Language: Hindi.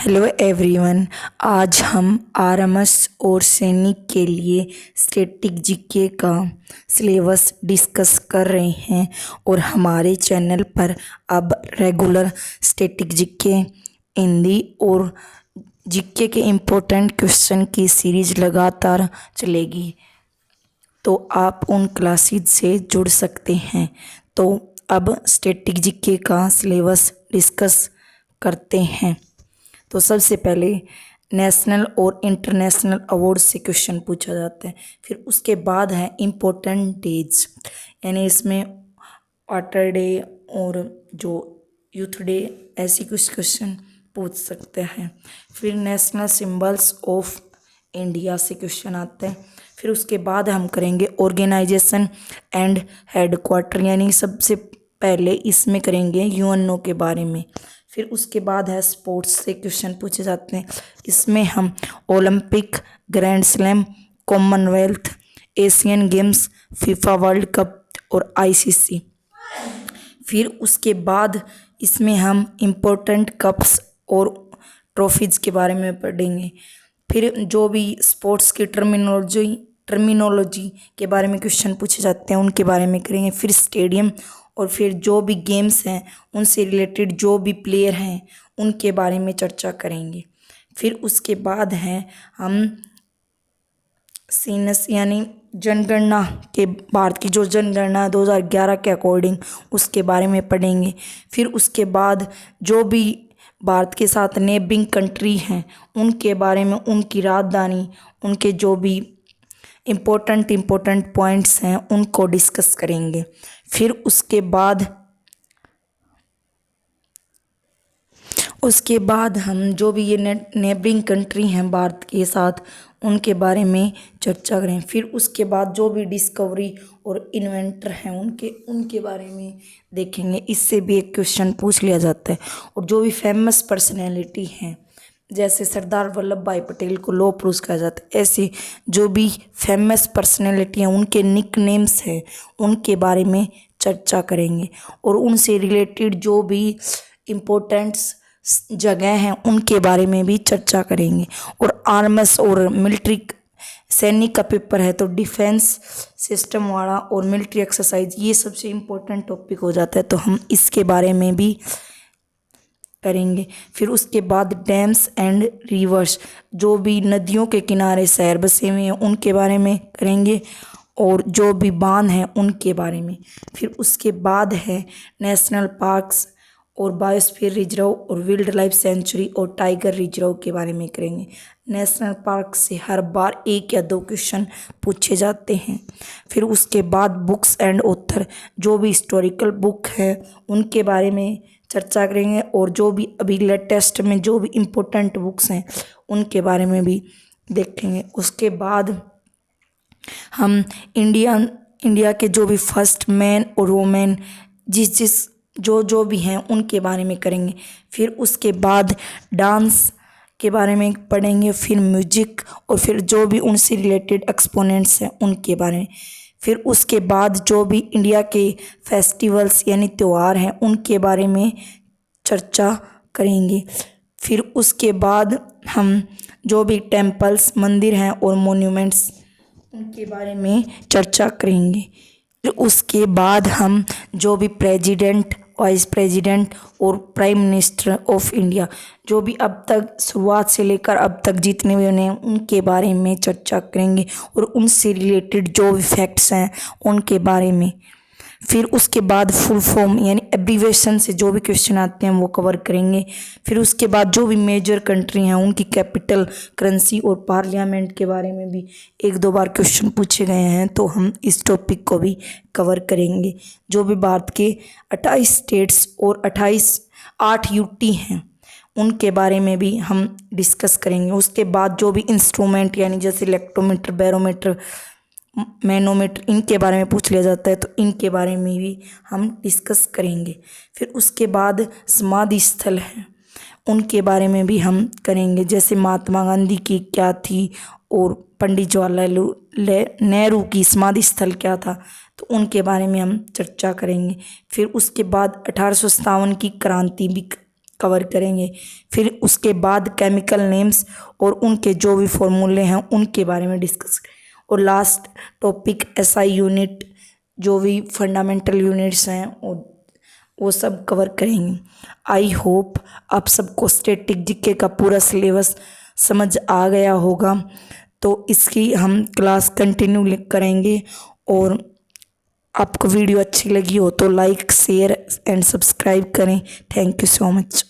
Hello everyone. आज हम आरएमएस और सैनिक के लिए स्टैटिक जीके का सिलेबस डिस्कस कर रहे हैं और हमारे चैनल पर अब रेगुलर स्टैटिक जीके, हिंदी और जीके के इम्पोर्टेंट क्वेश्चन की सीरीज लगातार चलेगी, तो आप उन क्लासेस से जुड़ सकते हैं। तो अब स्टैटिक जीके का सिलेबस डिस्कस करते हैं। तो सबसे पहले नेशनल और इंटरनेशनल अवार्ड से क्वेश्चन पूछा जाता है। फिर उसके बाद है इम्पोर्टेंट डेज, यानी इसमें वाटर डे और जो यूथ डे, ऐसी कुछ क्वेश्चन पूछ सकते हैं। फिर नेशनल सिंबल्स ऑफ इंडिया से क्वेश्चन आते हैं। फिर उसके बाद हम करेंगे ऑर्गेनाइजेशन एंड हेडक्वार्टर, यानी सबसे पहले इसमें करेंगे यूएनओ के बारे में। फिर उसके बाद है स्पोर्ट्स से क्वेश्चन पूछे जाते हैं। इसमें हम Olympic, grand slam, Commonwealth, Asian games, FIFA world cup और आईसीसी। फिर उसके बाद इसमें हम इम्पोर्टेंट कप्स और ट्रॉफीज के बारे में पढ़ेंगे। फिर जो भी स्पोर्ट्स की टर्मिनोलॉजी के बारे में क्वेश्चन पूछे जाते हैं उनके बारे में करेंगे। फिर स्टेडियम और फिर जो भी गेम्स हैं उनसे रिलेटेड जो भी प्लेयर हैं उनके बारे में चर्चा करेंगे। फिर उसके बाद हैं हम सीनस यानी जनगणना के, भारत की जो जनगणना 2011 के अकॉर्डिंग उसके बारे में पढ़ेंगे। फिर उसके बाद जो भी भारत के साथ नेबरिंग कंट्री हैं उनके बारे में, उनकी राजधानी, उनके जो भी इम्पोर्टेंट पॉइंट्स हैं उनको डिस्कस करेंगे। फिर उसके बाद हम जो भी ये नेबरिंग कंट्री हैं भारत के साथ उनके बारे में चर्चा करें। फिर उसके बाद जो भी डिस्कवरी और इन्वेंटर हैं उनके बारे में देखेंगे। इससे भी एक क्वेश्चन पूछ लिया जाता है। और जो भी फेमस पर्सनैलिटी हैं, जैसे सरदार वल्लभ भाई पटेल को लौह पुरुष कहा जाता है, ऐसे जो भी फेमस पर्सनैलिटी हैं उनके निक नेम्स हैं उनके बारे में चर्चा करेंगे। और उनसे रिलेटेड जो भी इम्पोर्टेंट जगह हैं उनके बारे में भी चर्चा करेंगे। और आर्मस और मिलिट्री, सैनिक का पेपर है तो डिफेंस सिस्टम वाला और मिलिट्री एक्सरसाइज, ये सबसे इम्पोर्टेंट टॉपिक हो जाता है, तो हम इसके बारे में भी करेंगे। फिर उसके बाद डैम्स एंड रिवर्स, जो भी नदियों के किनारे शहर बसे हुए हैं उनके बारे में करेंगे और जो भी बांध हैं उनके बारे में। फिर उसके बाद है नेशनल पार्क्स और बायोस्फीयर रिजर्व और वाइल्ड लाइफ सेंचुरी और टाइगर रिजर्व के बारे में करेंगे। नेशनल पार्क से हर बार 1 या 2 क्वेश्चन पूछे जाते हैं। फिर उसके बाद बुक्स एंड ऑथर, जो भी हिस्टोरिकल बुक है उनके बारे में चर्चा करेंगे और जो भी अभी लेटेस्ट में जो भी इम्पोर्टेंट बुक्स हैं उनके बारे में भी देखेंगे। उसके बाद हम इंडिया के जो भी फर्स्ट मैन और वुमेन जो भी हैं उनके बारे में करेंगे। फिर उसके बाद डांस के बारे में पढ़ेंगे। फिर म्यूजिक और फिर जो भी उनसे रिलेटेड एक्सपोनेंट्स हैं उनके बारे में। फिर उसके बाद जो भी इंडिया के फेस्टिवल्स यानी त्यौहार हैं उनके बारे में चर्चा करेंगे। फिर उसके बाद हम जो भी टेम्पल्स, मंदिर हैं और मोन्यूमेंट्स उनके बारे में चर्चा करेंगे। फिर उसके बाद हम जो भी प्रेसिडेंट, वाइस प्रेसिडेंट और प्राइम मिनिस्टर ऑफ इंडिया, जो भी अब तक शुरुआत से लेकर अब तक जितने भी हैं उनके बारे में चर्चा करेंगे और उनसे रिलेटेड जो भी फैक्ट्स हैं उनके बारे में। फिर उसके बाद फुल फॉर्म यानी एब्रीवेशन से जो भी क्वेश्चन आते हैं वो कवर करेंगे। फिर उसके बाद जो भी मेजर कंट्री हैं उनकी कैपिटल, करेंसी और पार्लियामेंट के बारे में भी 1-2 बार क्वेश्चन पूछे गए हैं, तो हम इस टॉपिक को भी कवर करेंगे। जो भी भारत के 28 स्टेट्स और 8 यूटी हैं उनके बारे में भी हम डिस्कस करेंगे। उसके बाद जो भी इंस्ट्रूमेंट यानी जैसे इलेक्ट्रोमीटर, बैरोमीटर, मैनोमीटर, इनके बारे में पूछ लिया जाता है, तो इनके बारे में भी हम डिस्कस करेंगे। फिर उसके बाद समाधि स्थल हैं उनके बारे में भी हम करेंगे, जैसे महात्मा गांधी की क्या थी और पंडित जवाहरलाल नेहरू की समाधि स्थल क्या था, तो उनके बारे में हम चर्चा करेंगे। फिर उसके बाद 1857 की क्रांति भी कवर करेंगे। फिर उसके बाद केमिकल नेम्स और उनके जो भी फॉर्मूले हैं उनके बारे में डिस्कस करें। और लास्ट टॉपिक एसआई यूनिट, जो भी फंडामेंटल यूनिट्स हैं वो सब कवर करेंगे। आई होप आप सबको स्टैटिक जीके का पूरा सिलेबस समझ आ गया होगा। तो इसकी हम क्लास कंटिन्यू करेंगे। और आपको वीडियो अच्छी लगी हो तो लाइक, शेयर एंड सब्सक्राइब करें। Thank you so much.